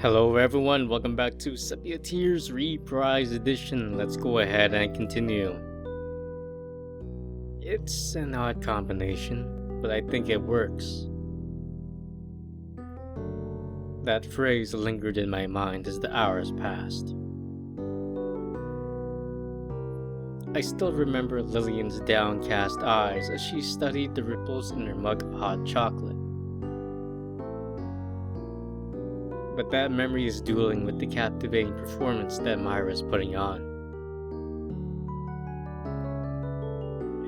Hello everyone, welcome back to Sepia Tears Reprise Edition. Let's go ahead and continue. It's an odd combination, but I think it works. That phrase lingered in my mind as the hours passed. I still remember Lillian's downcast eyes as she studied the ripples in her mug of hot chocolate. But that memory is dueling with the captivating performance that Myra's putting on.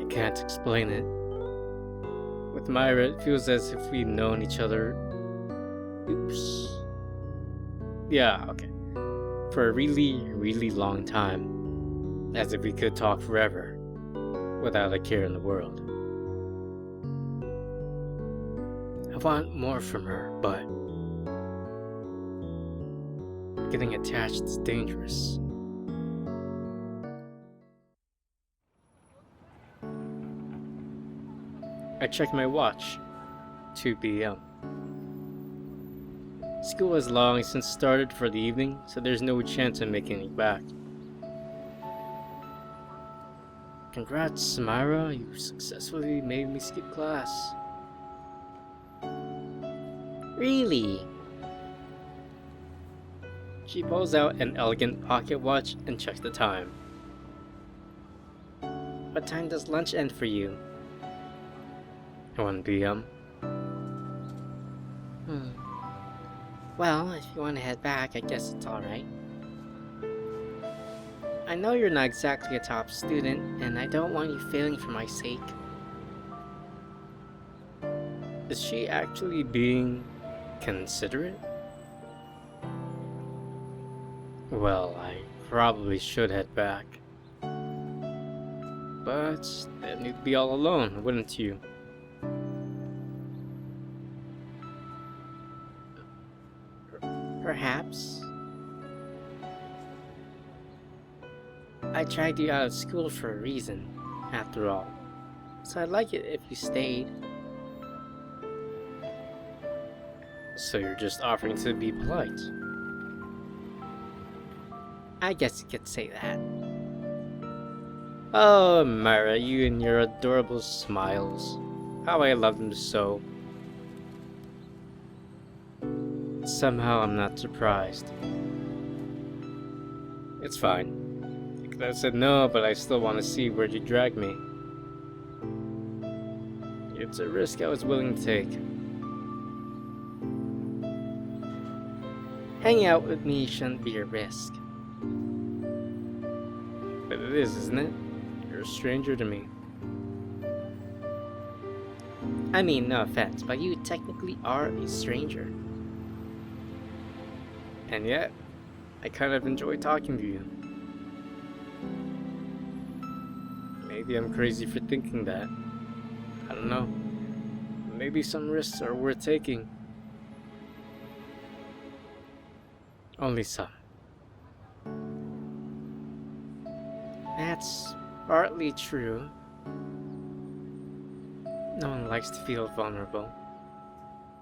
I can't explain it. With Myra, it feels as if we've known each other. Oops. Yeah, okay. For a really long time. As if we could talk forever. Without a care in the world. I want more from her, but getting attached is dangerous. I checked my watch. 2 p.m. School has long since started for the evening, so there's no chance of making it back. Congrats, Myra, you successfully made me skip class. Really? She pulls out an elegant pocket watch and checks the time. What time does lunch end for you? 1 p.m. Well, if you want to head back, I guess it's alright. I know you're not exactly a top student, and I don't want you failing for my sake. Is she actually being considerate? Well, I probably should head back. But then you'd be all alone, wouldn't you? Perhaps. I dragged you out of school for a reason, after all. So I'd like it if you stayed. So you're just offering to be polite? I guess you could say that. Oh, Myra, you and your adorable smiles. How I love them so. Somehow I'm not surprised. It's fine. I could have said no, but I still want to see where you drag me. It's a risk I was willing to take. Hanging out with me shouldn't be a risk. But it is, isn't it? You're a stranger to me. I mean, no offense, but you technically are a stranger. And yet, I kind of enjoy talking to you. Maybe I'm crazy for thinking that. I don't know. Maybe some risks are worth taking. Only some. That's partly true. No one likes to feel vulnerable.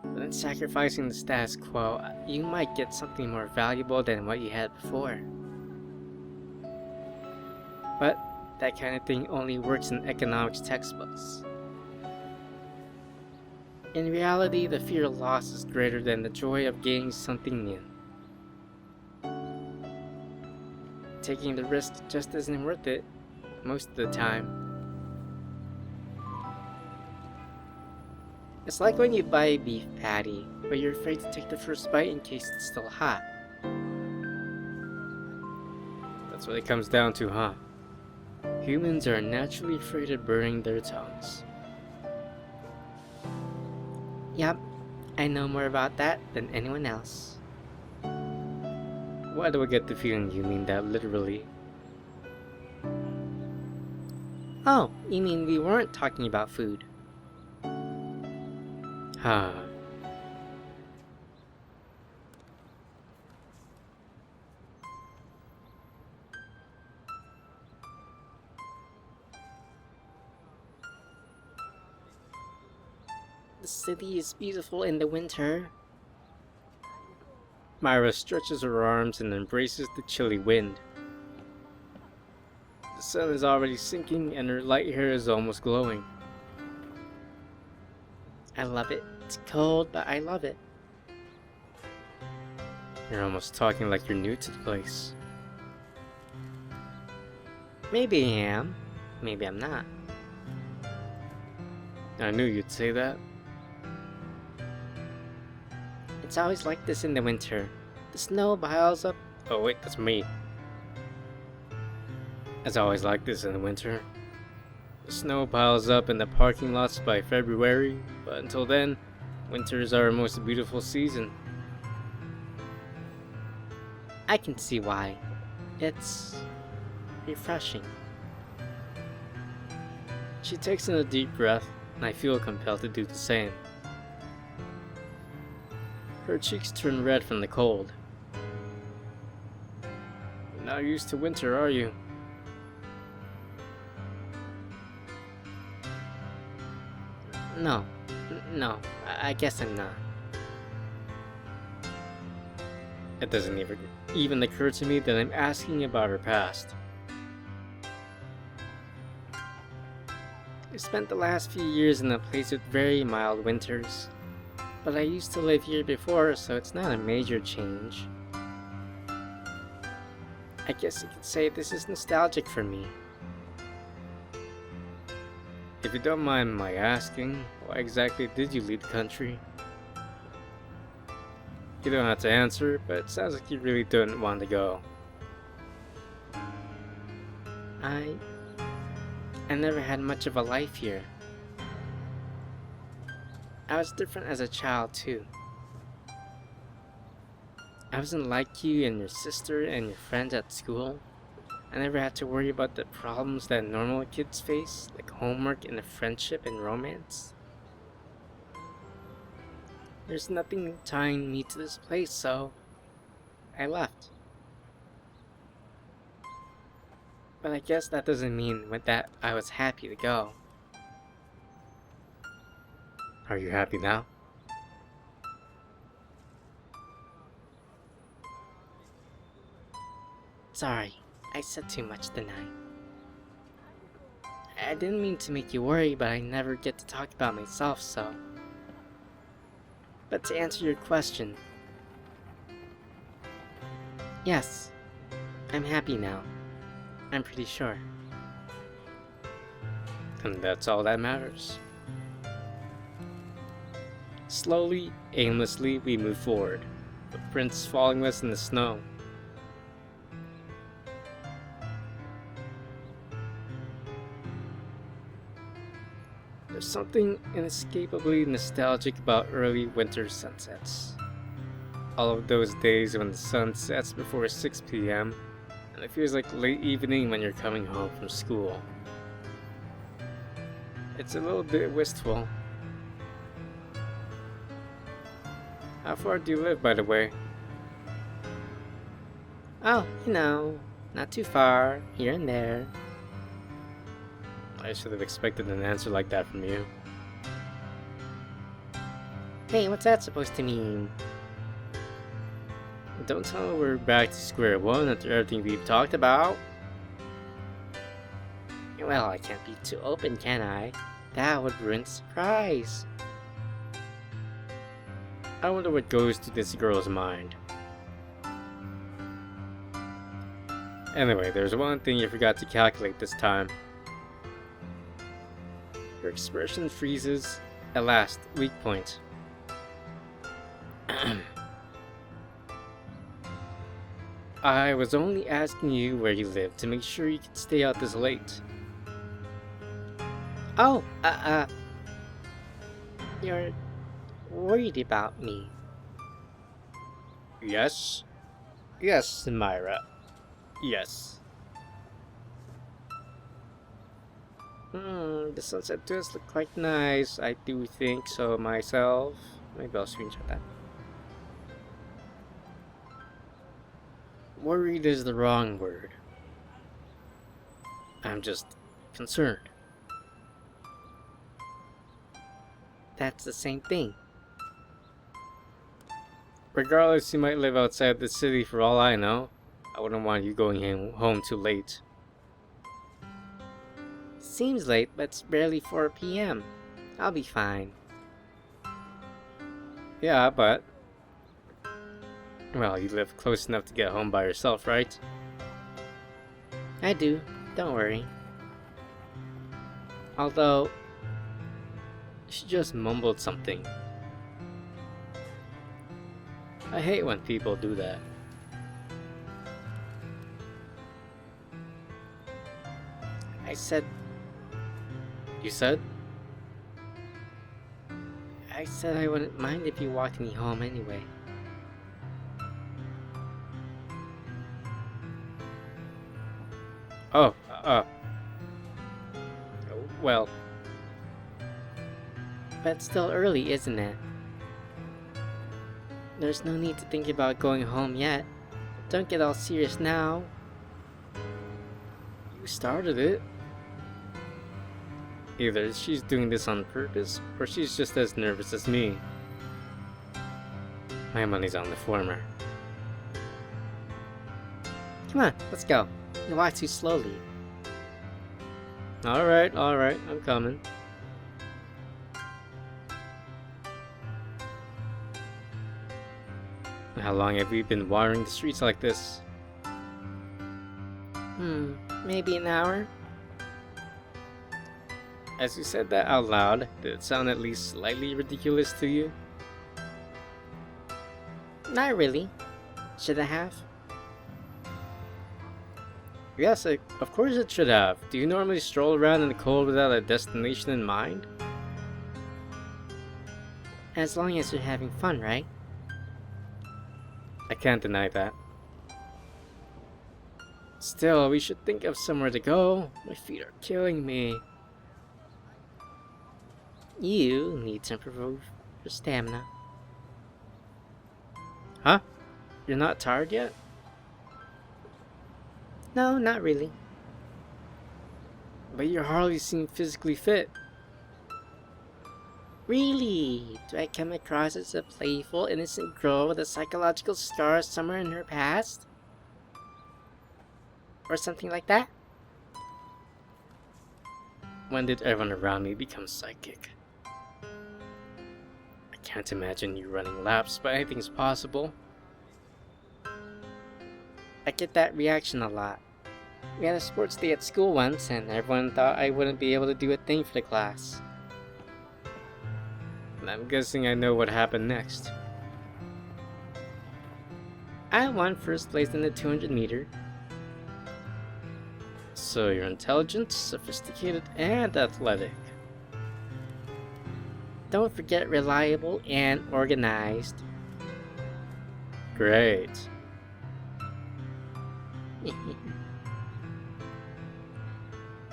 But in sacrificing the status quo, you might get something more valuable than what you had before. But that kind of thing only works in economics textbooks. In reality, the fear of loss is greater than the joy of gaining something new. Taking the risk just isn't worth it, most of the time. It's like when you buy a beef patty, but you're afraid to take the first bite in case it's still hot. That's what it comes down to, huh? Humans are naturally afraid of burning their tongues. Yep, I know more about that than anyone else. Why do I get the feeling you mean that literally? Oh, you mean we weren't talking about food? Huh. The city is beautiful in the winter. Myra stretches her arms and embraces the chilly wind. The sun is already sinking and her light hair is almost glowing. I love it. It's cold, but I love it. You're almost talking like you're new to the place. Maybe I am. Maybe I'm not. I knew you'd say that. It's always like this in the winter. The snow piles up. Oh wait, that's me. It's always like this in the winter. The snow piles up in the parking lots by February, but until then, winter is our most beautiful season. I can see why. It's refreshing. She takes in a deep breath, and I feel compelled to do the same. Her cheeks turn red from the cold. You're not used to winter, are you? No, I guess I'm not. It doesn't even occur to me that I'm asking about her past. I spent the last few years in a place with very mild winters, but I used to live here before, so it's not a major change. I guess you could say this is nostalgic for me. If you don't mind my asking, why exactly did you leave the country? You don't have to answer, but it sounds like you really don't want to go. I never had much of a life here. I was different as a child too. I wasn't like you and your sister and your friends at school. I never had to worry about the problems that normal kids face, like homework and friendship and romance. There's nothing tying me to this place, so I left. But I guess that doesn't mean that I was happy to go. Are you happy now? Sorry, I said too much, didn't I didn't mean to make you worry, but I never get to talk about myself, so... But to answer your question... Yes, I'm happy now. I'm pretty sure. And that's all that matters. Slowly, aimlessly, we move forward, footprints following us in the snow. There's something inescapably nostalgic about early winter sunsets. All of those days when the sun sets before 6 p.m. and it feels like late evening when you're coming home from school. It's a little bit wistful. How far do you live, by the way? Oh, not too far, here and there. I should have expected an answer like that from you. Hey, what's that supposed to mean? Don't tell me we're back to square one after everything we've talked about. Well, I can't be too open, can I? That would ruin the surprise. I wonder what goes through this girl's mind. Anyway, there's one thing you forgot to calculate this time. Your expression freezes. At last, weak point. I was only asking you where you live to make sure you could stay out this late. Oh, you're worried about me. Yes? Yes, Myra. Yes. The sunset does look quite nice. I do think so myself. Maybe I'll screenshot that. Worried is the wrong word. I'm just concerned. That's the same thing. Regardless, you might live outside the city for all I know. I wouldn't want you going home too late. Seems late, but it's barely 4 p.m. I'll be fine. Yeah, but... Well, you live close enough to get home by yourself, right? I do, don't worry. Although, She just mumbled something. I hate when people do that. I said You said? I wouldn't mind if you walked me home anyway. Oh, well, But it's still early, isn't it? There's no need to think about going home yet. Don't get all serious now. you started it. Either she's doing this on purpose, or she's just as nervous as me. My money's on the former. Come on, let's go. You walk too slowly. Alright, I'm coming. How long have we been watering the streets like this? Maybe an hour? As you said that out loud, did it sound at least slightly ridiculous to you? Not really. Should I have? Yes, of course it should have. Do you normally stroll around in the cold without a destination in mind? As long as you're having fun, right? I can't deny that. Still, we should think of somewhere to go. My feet are killing me. You need to improve your stamina. Huh? You're not tired yet? No, not really. But you hardly seem physically fit. Really? Do I come across as a playful, innocent girl with a psychological scar somewhere in her past? Or something like that? When did everyone around me become psychic? I can't imagine you running laps, but anything's possible. I get that reaction a lot. We had a sports day at school once, and everyone thought I wouldn't be able to do a thing for the class. And I'm guessing I know what happened next. I won first place in the 200 meter. So you're intelligent, sophisticated, and athletic. Don't forget reliable and organized. Great.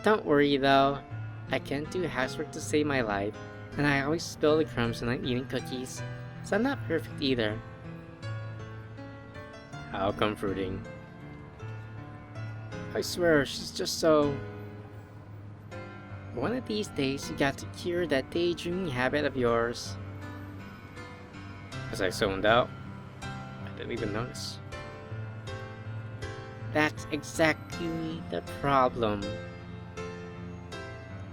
Don't worry though, I can't do housework to save my life, and I always spill the crumbs when I'm eating cookies, so I'm not perfect either. How comforting. I swear, she's just so... One of these days, you got to cure that daydreaming habit of yours. As I zoned out, I didn't even notice. That's exactly the problem.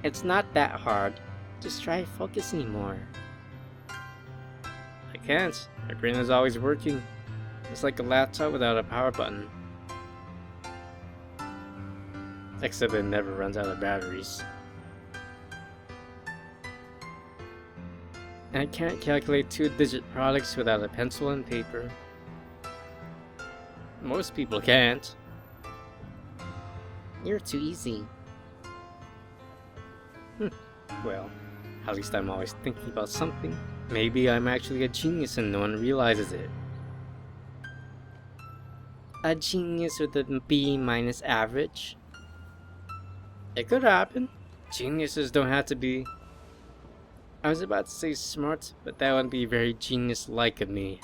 It's not that hard. Just try focusing more. I can't. My brain is always working. It's like a laptop without a power button. Except it never runs out of batteries. And I can't calculate 2-digit products without a pencil and paper. Most people can't. You're too easy. Well, at least I'm always thinking about something. Maybe I'm actually a genius and no one realizes it. A genius with a B minus average? It could happen. Geniuses don't have to be... I was about to say smart, but that would be very genius-like of me.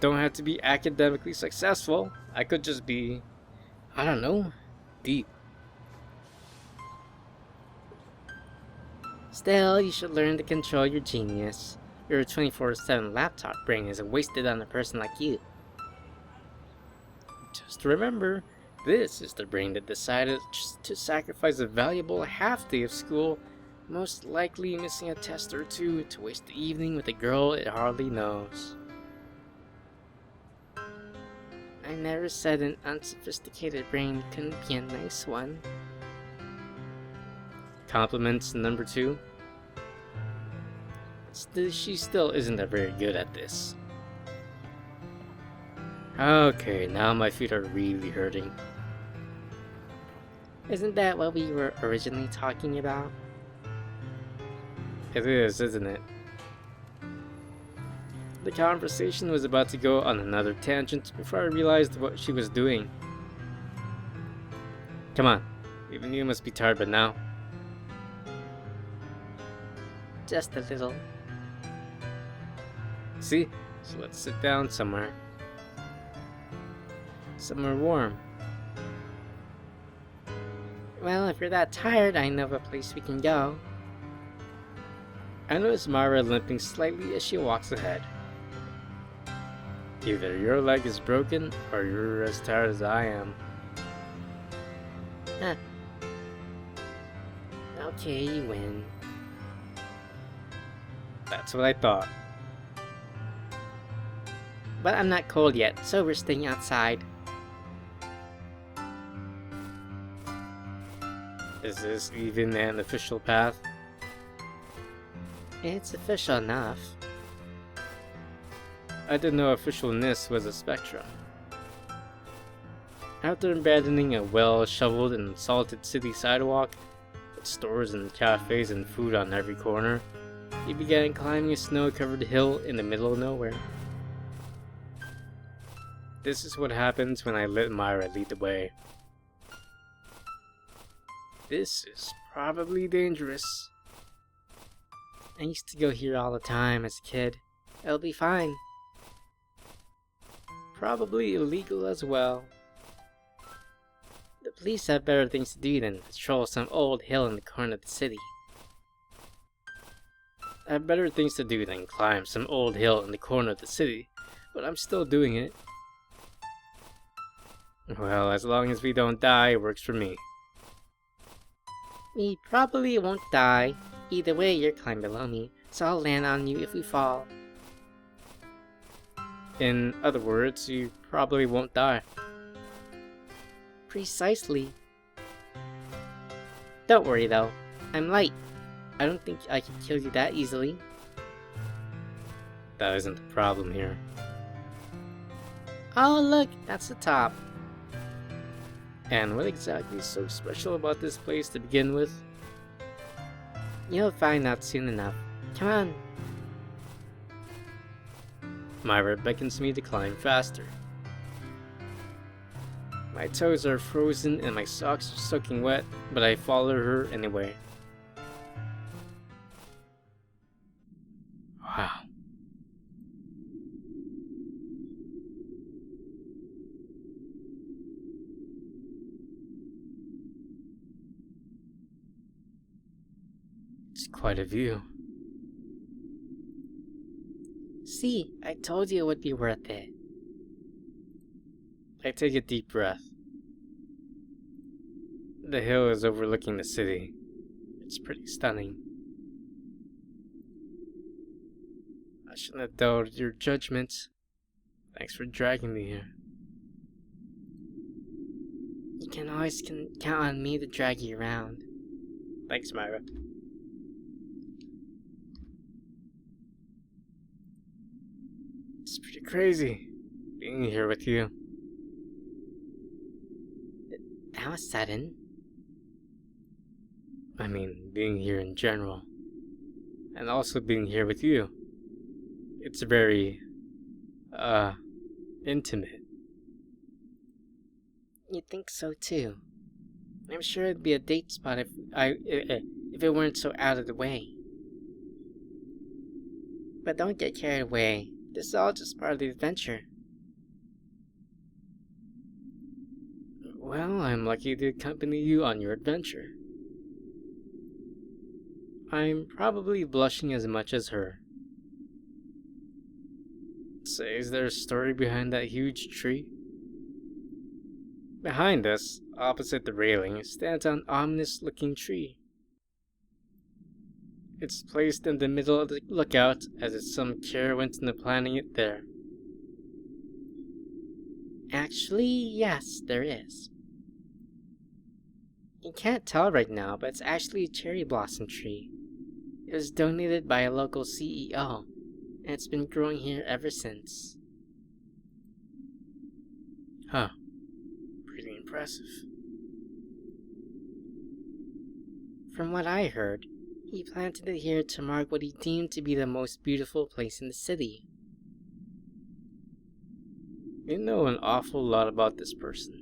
Don't have to be academically successful. I could just be... I don't know, deep. Still, you should learn to control your genius. Your 24/7 laptop brain isn't wasted on a person like you. Just remember, this is the brain that decided to sacrifice a valuable half day of school, most likely missing a test or two, to waste the evening with a girl it hardly knows. I never said an unsophisticated brain couldn't be a nice one. Compliments number 2. She still isn't very good at this. Okay, now my feet are really hurting. Isn't that what we were originally talking about? It is, isn't it? The conversation was about to go on another tangent before I realized what she was doing. Come on, even you must be tired by now. Just a little. See? So let's sit down somewhere. Somewhere warm. Well, if you're that tired, I know of a place we can go. I notice Myra limping slightly as she walks ahead. Either your leg is broken or you're as tired as I am. Huh. Okay, you win. That's what I thought. But I'm not cold yet, so we're staying outside. Is this even an official path? It's official enough. I didn't know officialness was a spectrum. After abandoning a well-shoveled and salted city sidewalk, with stores and cafes and food on every corner, he began climbing a snow-covered hill in the middle of nowhere. This is what happens when I let Myra lead the way. This is probably dangerous. I used to go here all the time as a kid. It'll be fine. Probably illegal as well. The police have better things to do than patrol some old hill in the corner of the city. I have better things to do than climb some old hill in the corner of the city, but I'm still doing it. Well, as long as we don't die, it works for me. We probably won't die. Either way, you're climbing below me, so I'll land on you if we fall. In other words, you probably won't die. Precisely. Don't worry though, I'm light. I don't think I can kill you that easily. That isn't the problem here. Oh look, that's the top. And what exactly is so special about this place to begin with? You'll find out soon enough. Come on. Myra beckons me to climb faster. My toes are frozen and my socks are soaking wet, but I follow her anyway. Wow. It's quite a view. See, I told you it would be worth it. I take a deep breath. The hill is overlooking the city. It's pretty stunning. I shouldn't have doubted your judgment. Thanks for dragging me here. You can always count on me to drag you around. Thanks, Myra. It's pretty crazy being here with you. That was sudden. I mean, being here in general. And also being here with you. It's very, intimate. You'd think so too. I'm sure it'd be a date spot if it weren't so out of the way. But don't get carried away. This is all just part of the adventure. Well, I'm lucky to accompany you on your adventure. I'm probably blushing as much as her. Say, is there a story behind that huge tree? Behind us, opposite the railing, stands an ominous-looking tree. It's placed in the middle of the lookout as if some care went into planting it there. Actually, yes, there is. You can't tell right now, but it's actually a cherry blossom tree. It was donated by a local CEO, and it's been growing here ever since. Huh. Pretty impressive. From what I heard, he planted it here to mark what he deemed to be the most beautiful place in the city. You know an awful lot about this person.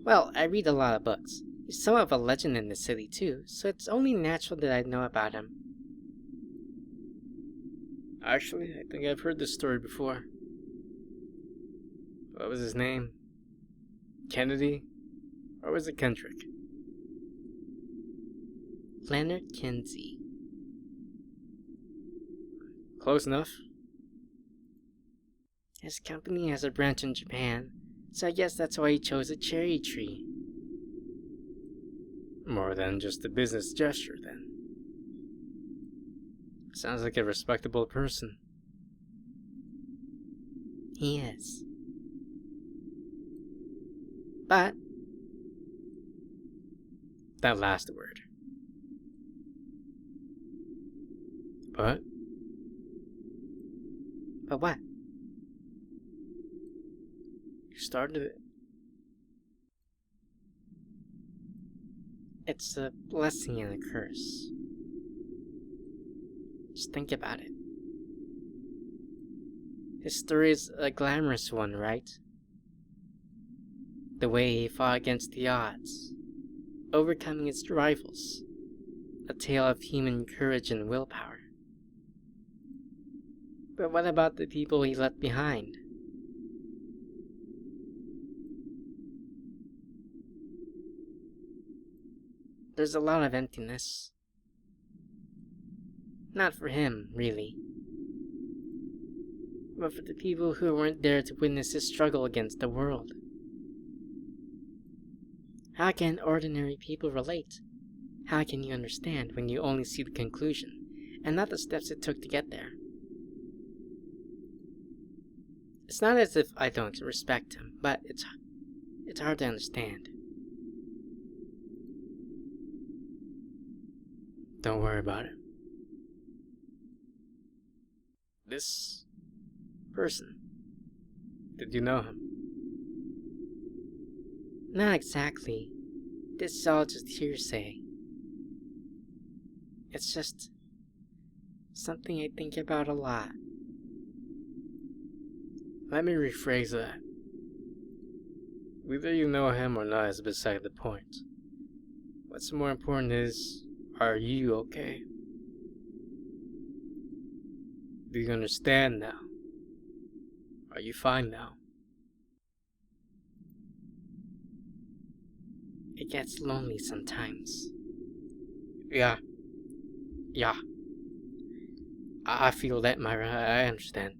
Well, I read a lot of books. He's somewhat of a legend in the city too, so it's only natural that I'd know about him. Actually, I think I've heard this story before. What was his name? Kennedy? Or was it Kendrick? Leonard Kinsey. Close enough. His company has a branch in Japan, so I guess that's why he chose a cherry tree. More than just a business gesture, then. Sounds like a respectable person. He is. But That last word. But what? you started it. It's a blessing and a curse. Just think about it. His story is a glamorous one, right? The way he fought against the odds, overcoming its rivals. A tale of human courage and willpower. But what about the people he left behind? There's a lot of emptiness. Not for him, really, but for the people who weren't there to witness his struggle against the world. How can ordinary people relate? How can you understand when you only see the conclusion, and not the steps it took to get there? It's not as if I don't respect him, but it's hard to understand. Don't worry about it. This person, did you know him? Not exactly. This is all just hearsay. It's just something I think about a lot. Let me rephrase that. Whether you know him or not is beside the point. What's more important is, are you okay? Do you understand now? Are you fine now? It gets lonely sometimes. Yeah. I feel that, Myra. I understand.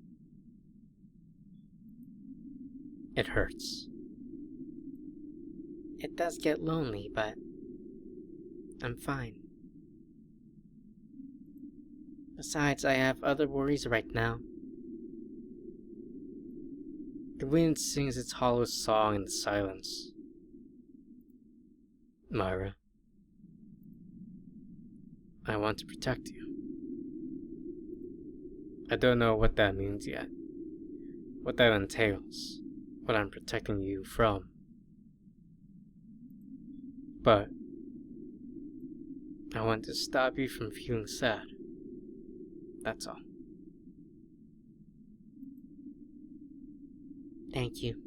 It hurts. It does get lonely, but I'm fine. Besides, I have other worries right now. The wind sings its hollow song in the silence. Myra, I want to protect you. I don't know what that means yet, what that entails, what I'm protecting you from. But I want to stop you from feeling sad. That's all. Thank you.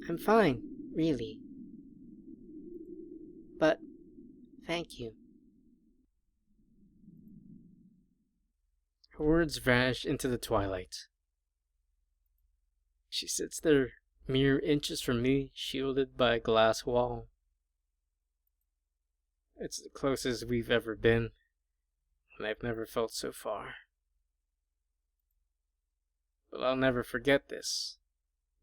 I'm fine, really. But thank you. Her words vanish into the twilight. She sits there, mere inches from me, shielded by a glass wall. It's the closest we've ever been. and I've never felt so far. But I'll never forget this.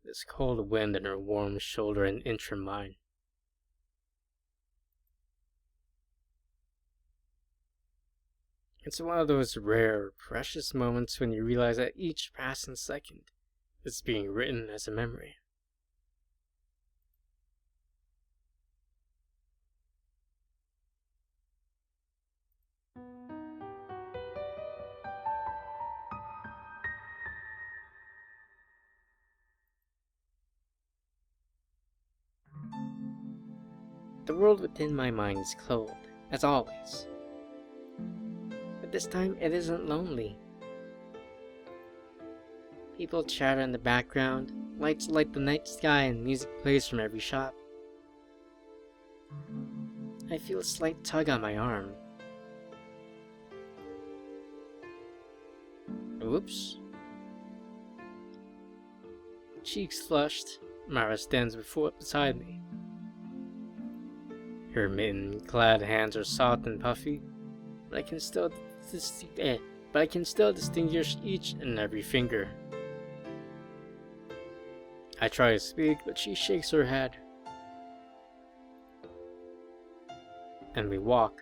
This cold wind in her warm shoulder and inch from mine. It's one of those rare, precious moments when you realize that each passing second is being written as a memory. The world within my mind is cold, as always. But this time it isn't lonely. People chatter in the background, lights light the night sky, and music plays from every shop. I feel a slight tug on my arm. Oops. Cheeks flushed, Myra stands beside me. Her mitten-clad hands are soft and puffy, but I can still distinguish each and every finger. I try to speak, but she shakes her head. And we walk.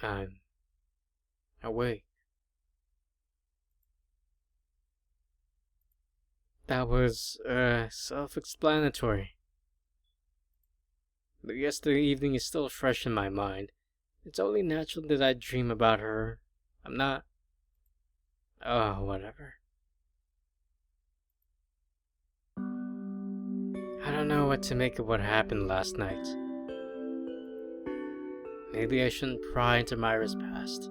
I'm awake. That was, self-explanatory. But yesterday evening is still fresh in my mind. It's only natural that I dream about her. I'm not... Oh, whatever. I don't know what to make of what happened last night. Maybe I shouldn't pry into Myra's past.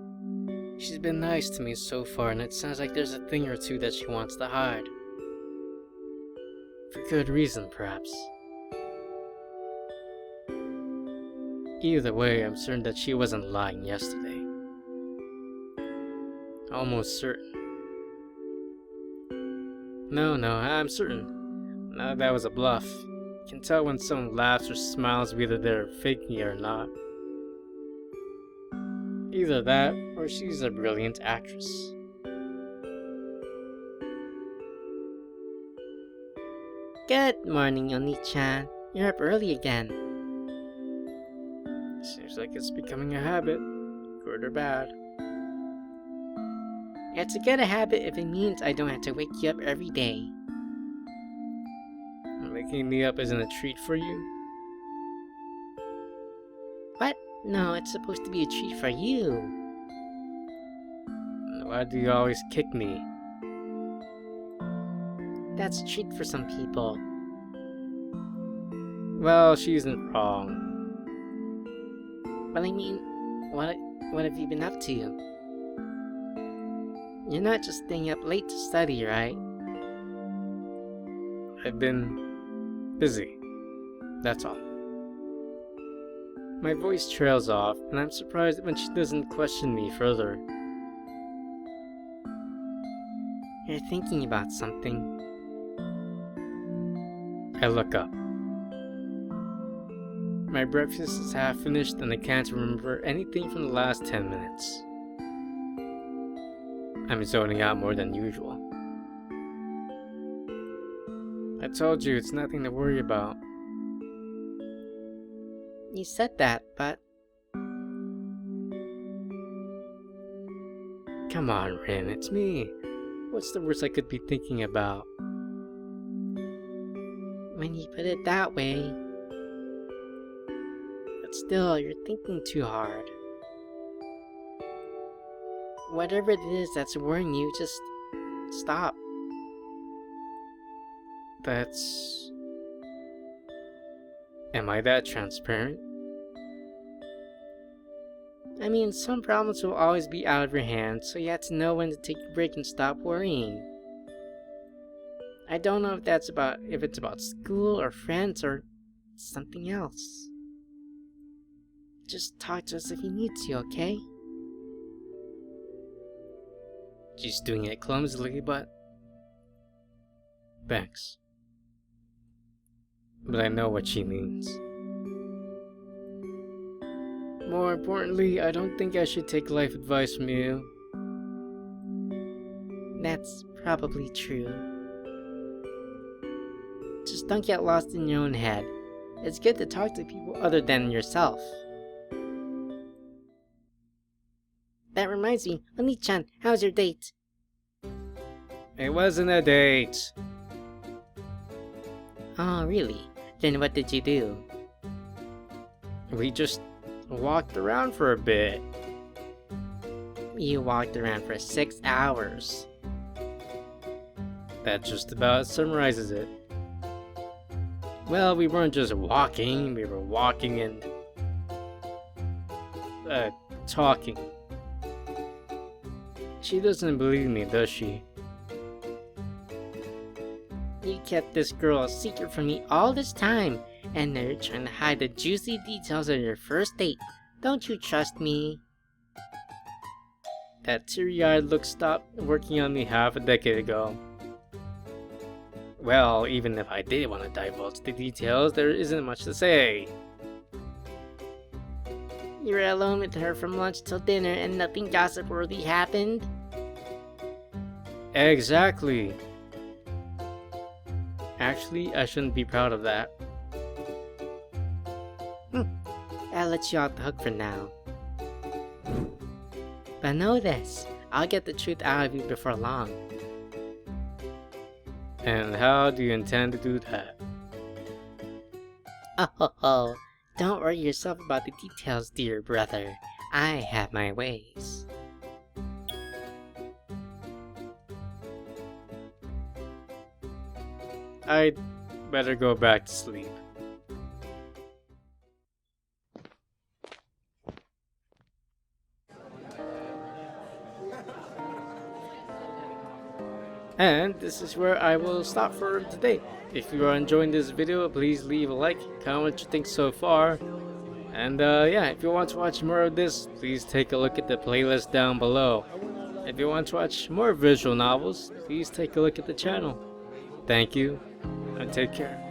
She's been nice to me so far, and it sounds like there's a thing or two that she wants to hide. For good reason, perhaps. Either way, I'm certain that she wasn't lying yesterday. Almost certain. No, I'm certain. No, that was a bluff. You can tell when someone laughs or smiles whether they're faking it or not. Either that, or she's a brilliant actress. Good morning, Oni-chan. You're up early again. Seems like it's becoming a habit, good or bad. It's a good habit if it means I don't have to wake you up every day. Waking me up isn't a treat for you? What? No, it's supposed to be a treat for you. Why do you always kick me? That's a treat for some people. Well, she isn't wrong. But I mean, what have you been up to? You're not just staying up late to study, right? I've been busy. That's all. My voice trails off, and I'm surprised when she doesn't question me further. You're thinking about something. I look up. My breakfast is half finished, and I can't remember anything from the last 10 minutes. I'm zoning out more than usual. I told you it's nothing to worry about. You said that, but... Come on, Rin, it's me. What's the worst I could be thinking about? When you put it that way... But still, you're thinking too hard. Whatever it is that's worrying you, just stop. That's... Am I that transparent? I mean, some problems will always be out of your hands, so you have to know when to take a break and stop worrying. I don't know if it's about school or friends or something else. Just talk to us if you need to, okay? She's doing it clumsily, but... Thanks. but I know what she means. More importantly, I don't think I should take life advice from you. That's probably true. Just don't get lost in your own head. It's good to talk to people other than yourself. That reminds me, Oni-chan, how's your date? It wasn't a date. Oh, really? Then what did you do? We just walked around for a bit. You walked around for 6 hours. That just about summarizes it. Well, we weren't just walking, we were walking and talking. She doesn't believe me, does she? You kept this girl a secret from me all this time, and now you're trying to hide the juicy details of your first date. Don't you trust me? That teary-eyed look stopped working on me half a decade ago. Well, even if I did want to divulge the details, there isn't much to say. You were alone with her from lunch till dinner and nothing gossip-worthy happened? Exactly. Actually, I shouldn't be proud of that. I'll let you off the hook for now. But know this, I'll get the truth out of you before long. And how do you intend to do that? Oh, don't worry yourself about the details, dear brother. I have my ways. I'd better go back to sleep. And this is where I will stop for today. If you are enjoying this video, please leave a like, comment what you think so far. And yeah, if you want to watch more of this, please take a look at the playlist down below. If you want to watch more visual novels, please take a look at the channel. Thank you, and take care.